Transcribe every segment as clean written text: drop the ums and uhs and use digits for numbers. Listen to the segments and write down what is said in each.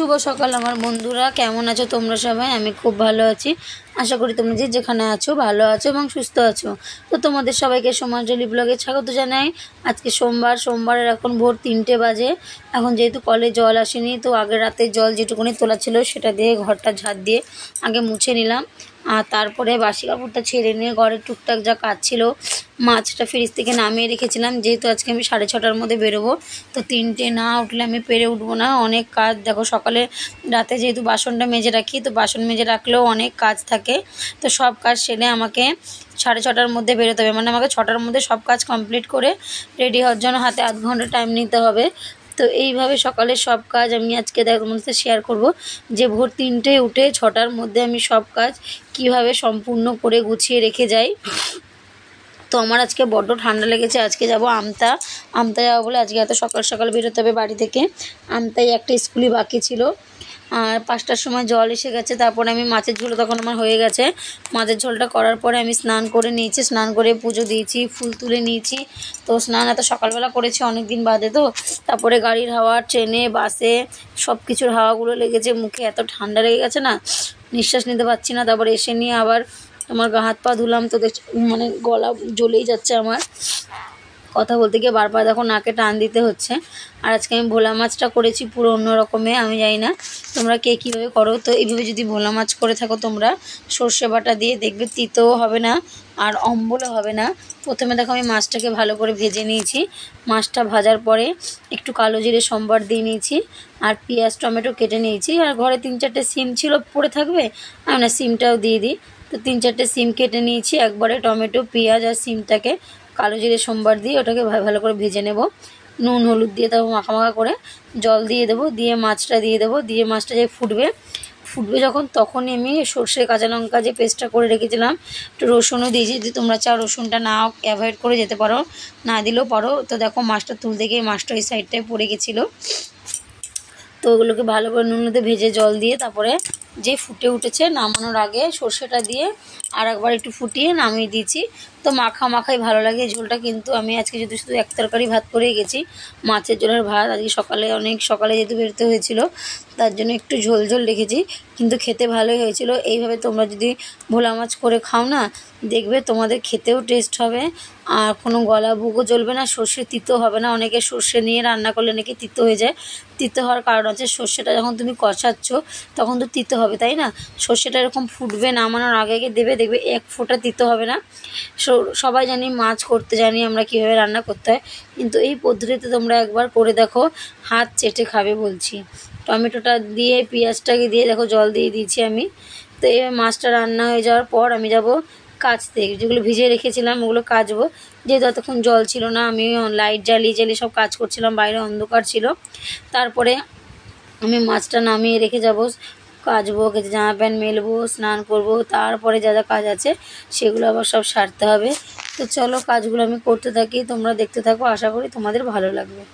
শুভ সকাল আমার বন্ধুরা, কেমন আছো তোমরা সবাই? আমি খুব ভালো আছি। আশা করি তোমরা যে যেখানে আছো ভালো আছো এবং সুস্থ আছো। তো তোমাদের সবাইকে সমাঞ্জলি ব্লগে স্বাগত জানাই। আজকে সোমবারের এখন ভোর 3টে বাজে। এখন যেহেতু কলে জল আসেনি, তো আগের রাতের জল যেটুকুনি তোলা ছিল সেটা দিয়ে ঘরটা ঝাড় দিয়ে আগে মুছে নিলাম। আর তারপরে বাসি কাপড়টা ছেড়ে নিয়ে ঘরের টুকটাক যা কাজ ছিল, মাছটা ফ্রিজ থেকে নামিয়ে রেখেছিলাম। যেহেতু আজকে আমি 6:30টার মধ্যে বেরোবো, তো 3টে না উঠলে আমি পেরে উঠবো না। অনেক কাজ, দেখো সকালে রাতে যেহেতু বাসনটা মেজে রাখি, তো বাসন মেজে রাখলেও অনেক কাজ থাকে। তো সব কাজ সেরে আমাকে 6:30টার মধ্যে বেরোতে হবে, মানে আমাকে 6টার মধ্যে সব কাজ কমপ্লিট করে রেডি হওয়ার জন্য হাতে আধ ঘন্টা টাইম নিতে হবে। তো এইভাবে সকালের সব কাজ আমি আজকে তোমাদের সাথে শেয়ার করব, যে ভোর 3টে উঠে 6টার মধ্যে আমি সব কাজ কিভাবে সম্পূর্ণ করে গুছিয়ে রেখে যাই। তো আমার আজকে বড্ড ঠান্ডা লেগেছে। আজকে যাব আমতা যাবো বলে আজকে এত সকাল সকাল বেরোতে হবে বাড়ি থেকে। আমতায় একটা স্কুলই বাকি ছিল। আর 5টার সময় জল এসে গেছে। তারপরে আমি মাছের ঝোল তখন আমার হয়ে গেছে। মাছের ঝোলটা করার পরে আমি স্নান করে নিয়েছি, স্নান করে পুজো দিয়েছি, ফুল তুলে নিয়েছি। তো স্নান এত সকালবেলা করেছি অনেক দিন বাদে। তো তারপরে গাড়ির হাওয়া, ট্রেনে, বাসে সব কিছুর হাওয়াগুলো লেগেছে, মুখে এত ঠান্ডা লেগে গেছে না, নিঃশ্বাস নিতে পারছি না। তারপরে এসে নিয়ে আবার আমার গা হাত পা ধুলাম। তো মানে গলা জ্বলেই যাচ্ছে আমার, কথা বলতে গিয়ে বারবার দেখো নাকে টান দিতে হচ্ছে। আর আজকে আমি ভোলা মাছটা করেছি পুরো অন্য রকমে। আমি জানি না তোমরা কে কীভাবে করো। তো এইভাবে যদি ভোলা মাছ করে থাকো তোমরা সর্ষে বাটা দিয়ে, দেখবে তিতও হবে না আর অম্বলও হবে না। প্রথমে দেখো আমি মাছটাকে ভালো করে ভেজে নিয়েছি। মাছটা ভাজার পরে একটু কালো জিরে সম্বার দিয়ে নিয়েছি, আর পেঁয়াজ টমেটো কেটে নিয়েছি। আর ঘরে 3-4টে সিম ছিল, পড়ে থাকবে, আমি না সিমটাও দিয়ে দিই। তো 3-4টে সিম কেটে নিয়েছি। একবারে টমেটো, পেঁয়াজ আর সিমটাকে কালো জিরে সম্বার দিয়ে ওটাকে ভালো করে ভেজে নেব। নুন হলুদ দিয়ে তারপর মাখা করে জল দিয়ে দেবো, দিয়ে মাছটা দিয়ে দেবো। দিয়ে মাছটা যে ফুটবে যখন, তখনই আমি সর্ষে কাঁচা লঙ্কা যে পেস্টটা করে রেখেছিলাম, একটু রসুনও দিয়েছি। যদি তোমরা চাও রসুনটা না অ্যাভয়েড করে যেতে পারো, না দিলেও পারো। তো দেখো মাছটা তুলতে গিয়ে মাছটা ওই সাইডটায় পড়ে গেছিলো। তো ওগুলোকে ভালো করে নুনতে ভেজে জল দিয়ে তারপরে যে ফুটে উঠেছে নামানোর আগে সর্ষেটা দিয়ে আর একবার একটু ফুটিয়ে নামিয়ে দিয়েছি। তো মাখাই ভালো লাগে ঝোলটা। কিন্তু আমি আজকে যদি শুধু এক তরকারি ভাত করেই গেছি, মাছের ঝোলের ভাত। আজকে অনেক সকালে যেহেতু বেরোতে হয়েছিল, তার জন্য একটু ঝোল রেখেছি, কিন্তু খেতে ভালোই হয়েছিল। এইভাবে তোমরা যদি ভোলা মাছ করে খাও না, দেখবে তোমাদের খেতেও টেস্ট হবে, আর কোনো গলা বুকও জ্বলবে না, সর্ষে তিতো হবে না। অনেকে সর্ষে নিয়ে রান্না করলে নাকি তিতো হয়ে যায়। তিতো হওয়ার কারণ আছে, সর্ষেটা যখন তুমি কষাচ্ছ তখন তো তিতো হবে, তাই না? সর্ষেটা এরকম ফুটবে, নামানোর আগে দেখবে এক ফোঁটা তিতো হবে না। সবাই জানি মাছ করতে জানি আমরা কীভাবে রান্না করতে হয়, কিন্তু এই পদ্ধতিতে তোমরা একবার করে দেখো, হাত চেটে খাবে বলছি। টমেটোটা দিয়ে পেঁয়াজটাকে দিয়ে দেখো জল দিয়ে দিয়েছি আমি। তো এই মাছটা রান্না হয়ে যাওয়ার পর আমি যাব কাচতে, যেগুলো ভিজিয়ে রেখেছিলাম ওগুলো কাচবো। যেহেতু এতক্ষণ জল ছিল না, আমি লাইট জ্বালিয়ে সব কাজ করছিলাম, বাইরে অন্ধকার ছিল। তারপরে আমি মাছটা নামিয়ে রেখে যাব, কাচবো, জামা প্যান্ট মেলবো, স্নান করব, তারপরে যা কাজ আছে সেগুলো আবার সব সারতে হবে। তো চলো কাজগুলো আমি করতে থাকি, তোমরা দেখতে থাকো, আশা করি তোমাদের ভালো লাগবে।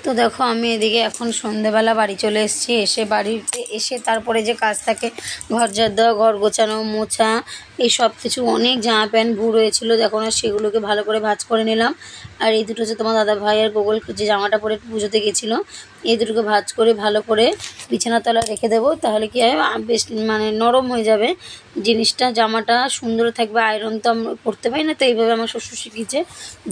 তো দেখো আমি এদিকে এখন সন্ধেবেলা বাড়ি চলে এসেছি। বাড়িতে এসে তারপরে যে কাজ থাকে ঘর ঝাড় দেওয়া, ঘর গোছানো, মোছা, এই সব কিছু অনেক জামা প্যান্ট ভু রয়েছিলো, দেখো না, সেগুলোকে ভালো করে ভাঁজ করে নিলাম। আর এই দুটো হচ্ছে তোমার দাদা ভাই আর গোগল যে জামাটা পরে পুজোতে গেছিলো, এই দুটোকে ভাঁজ করে ভালো করে বিছানার তলায় রেখে দেবো। তাহলে কি হয়, বেশ মানে নরম হয়ে যাবে জিনিসটা, জামাটা সুন্দর থাকবে। আয়রন তো আমরা করতে পারি না, তো এইভাবে আমার শ্বশুর শিখিয়েছে,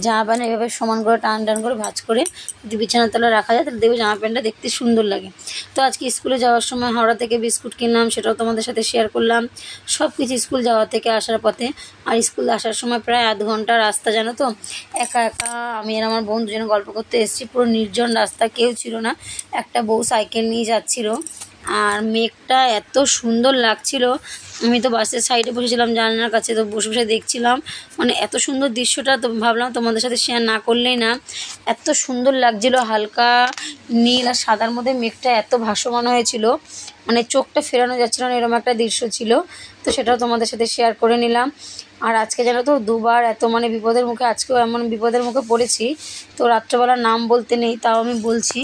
জামা প্যান্ট এইভাবে সমান করে টান টান করে ভাঁজ করে যদি বিছানার তলায় রাখা যায় তাহলে দেখবে জামা প্যান্টটা দেখতে সুন্দর লাগে। তো আজকে স্কুলে যাওয়ার সময় হাওড়া থেকে বিস্কুট কিনলাম, সেটাও তোমাদের সাথে শেয়ার করলাম। সব কিছু স্কুল যাওয়া থেকে আসার পথে। আর স্কুল আসার সময় প্রায় আধ ঘন্টা রাস্তা, জানো তো, একা একা আমি আর আমার বোন দুজনে গল্প করতে এসেছি। পুরো নির্জন রাস্তা, কেউ ছিল না, একটা বউ সাইকেল নিয়ে যাচ্ছিলো। আর মেঘটা এত সুন্দর লাগছিল, আমি তো বাসের সাইডে বসেছিলাম জানলার কাছে, তো বসে বসে দেখছিলাম, মানে এত সুন্দর দৃশ্যটা, তো ভাবলাম তোমাদের সাথে শেয়ার না করলেই না। এত সুন্দর লাগছিল, হালকা নীল আর সাদার মধ্যে মেঘটা এত ভাসমান হয়েছিল, মানে চোখটা ফেরানো যাচ্ছিল না, এরকম একটা দৃশ্য ছিল। তো সেটাও তোমাদের সাথে শেয়ার করে নিলাম। আর আজকে জানো তো দুবার এত মানে বিপদের মুখে, আজকেও এমন বিপদের মুখে পড়েছি, তো রাত্রেবেলার নাম বলতে নেই, তাও আমি বলছি।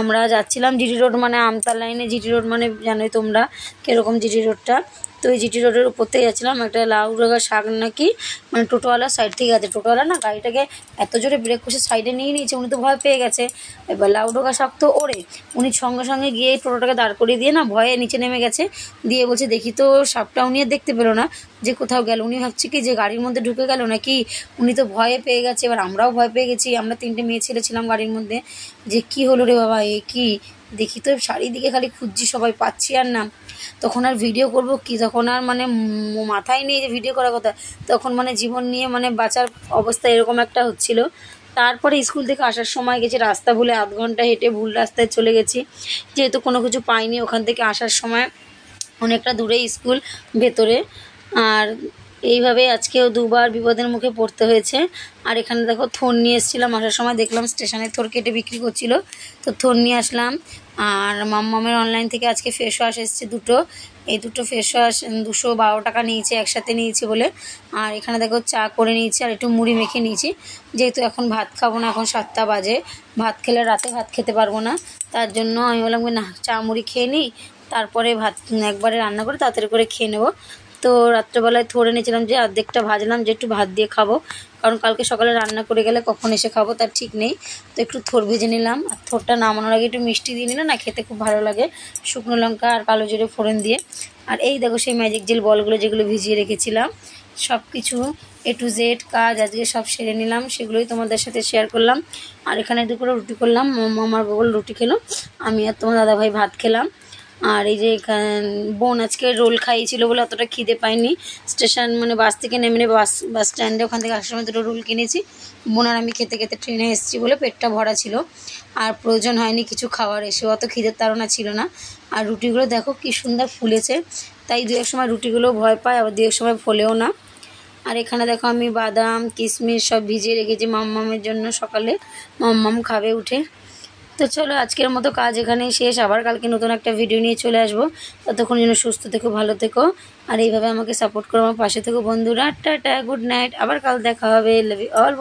আমরা যাচ্ছিলাম জিটি রোড, মানে আমতার লাইনে জিটি রোড, মানে জানোই তোমরা কীরকম জিটি রোডটা। তো ওই জিটি রোডের উপর থেকে যাচ্ছিলাম, একটা লাউডাঙ্গা শাক নাকি, মানে টোটোওয়ালা সাইড থেকে আছে, টোটোওয়ালা না গাড়িটাকে এত জোরে ব্রেক কষে সাইডে নিয়ে নিয়েছে, উনি তো ভয় পেয়ে গেছে। এবার লাউডাঙ্গা শাক তো ওরে, উনি সঙ্গে সঙ্গে গিয়ে টোটোটাকে দাঁড় করিয়ে দিয়ে না ভয়ে নিচে নেমে গেছে, দিয়ে বলছে দেখি তো সাপটা, উনি আর দেখতে পেলো না যে কোথাও গেল, উনি ভাবছে কি যে গাড়ির মধ্যে ঢুকে গেল নাকি, উনি তো ভয়ে পেয়ে গেছে। এবার আমরাও ভয় পেয়ে গেছি, আমরা 3টে মেয়ে ছেলে ছিলাম গাড়ির মধ্যে, যে কি হলো রে বাবা, এ কি, দেখি তো চারিদিকে খালি খুঁজছি, সবাই পাচ্ছি আর না। তখন আর ভিডিও করব কি, তখন আর মানে মাথায় নেই যে ভিডিও করার কথা, তখন মানে জীবন নিয়ে মানে বাঁচার অবস্থা এরকম একটা হচ্ছিল। তারপরে স্কুল থেকে আসার সময় গেছি, রাস্তা ভুলে আধ ঘন্টা হেঁটে ভুল রাস্তায় চলে গেছি, যেহেতু কোনো কিছু পাইনি। ওখান থেকে আসার সময় অনেকটা দূরে স্কুল, ভেতরে। আর এইভাবে আজকেও দুবার বিপদের মুখে পড়তে হয়েছে। আর এখানে দেখো থোর নিয়ে এসেছিলাম, আসার সময় দেখলাম স্টেশনে থোর কেটে বিক্রি করছিল, তো থোর নিয়ে আসলাম। আর মাম্মামের অনলাইন থেকে আজকে ফেস ওয়াশ এসেছে দুটো, এই দুটো ফেস ওয়াশ 212 টাকা নিয়েছে, একসাথে নিয়েছি বলে। আর এখানে দেখো চা করে নিয়েছি, আর একটু মুড়ি মেখে নিয়েছি, যেহেতু এখন ভাত খাবো না, এখন 7টা বাজে, ভাত খেলে রাতে ভাত খেতে পারবো না, তার জন্য আমি বললাম না, চা মুড়ি খেয়ে নিই, তারপরে ভাত একবারে রান্না করে তাড়াতাড়ি করে খেয়ে নেবো। তো রাত্রেবেলায় থোড়ে নিয়েছিলাম, যে অর্ধেকটা ভাজলাম, যে একটু ভাত দিয়ে খাবো, কারণ কালকে সকালে রান্না করে গেলে কখন এসে খাবো তার ঠিক নেই। তো একটু থোর ভেজে নিলাম, আর থোরটা নামানোর আগে একটু মিষ্টি দিয়ে নিলে না, খেতে খুব ভালো লাগে, শুকনো লঙ্কা আর কালো জিরে ফোড়ন দিয়ে। আর এই দেখো সেই ম্যাজিক জেল বলগুলো যেগুলো ভিজিয়ে রেখেছিলাম, সব কিছু A to Z কাজ আজকে সব সেরে নিলাম, সেগুলোই তোমাদের সাথে শেয়ার করলাম। আর এখানে দুপুরে রুটি করলাম, আমার বগল রুটি খেলো, আমি আর তোমার দাদাভাই ভাত খেলাম। আর এই যে বোন আজকে রোল খাইয়েছিল বলে অতটা খিদে পাইনি, স্টেশন মানে বাস থেকে নেমে বাস স্ট্যান্ডে ওখান থেকে আসার সময় দুটো রোল কিনেছি, বোন আর আমি খেতে খেতে ট্রেনে এসেছি বলে পেটটা ভরা ছিল, আর প্রয়োজন হয়নি কিছু খাওয়ার, এসে অত খিদের তাড়না ছিল না। আর রুটিগুলো দেখো কি সুন্দর ফুলেছে, তাই দু এক সময় রুটিগুলো ভয় পায়, আবার দু এক সময় ফোলেও না। আর এখানে দেখো আমি বাদাম কিশমিশ সব ভিজিয়ে রেখেছি মাম্মামের জন্য, সকালে মাম্মাম খাবে উঠে। তো চলো আজকের মতো কাজ এখানেই শেষ, আবার কালকে নতুন একটা ভিডিও নিয়ে চলে আসবো। ততক্ষণ যেন সুস্থ থেকো, ভালো থেকো, আর এইভাবে আমাকে সাপোর্ট করো, আমার পাশে থেকো বন্ধুরা। টাটা, গুড নাইট, আবার কাল দেখা হবে, লাভ ইউ অল।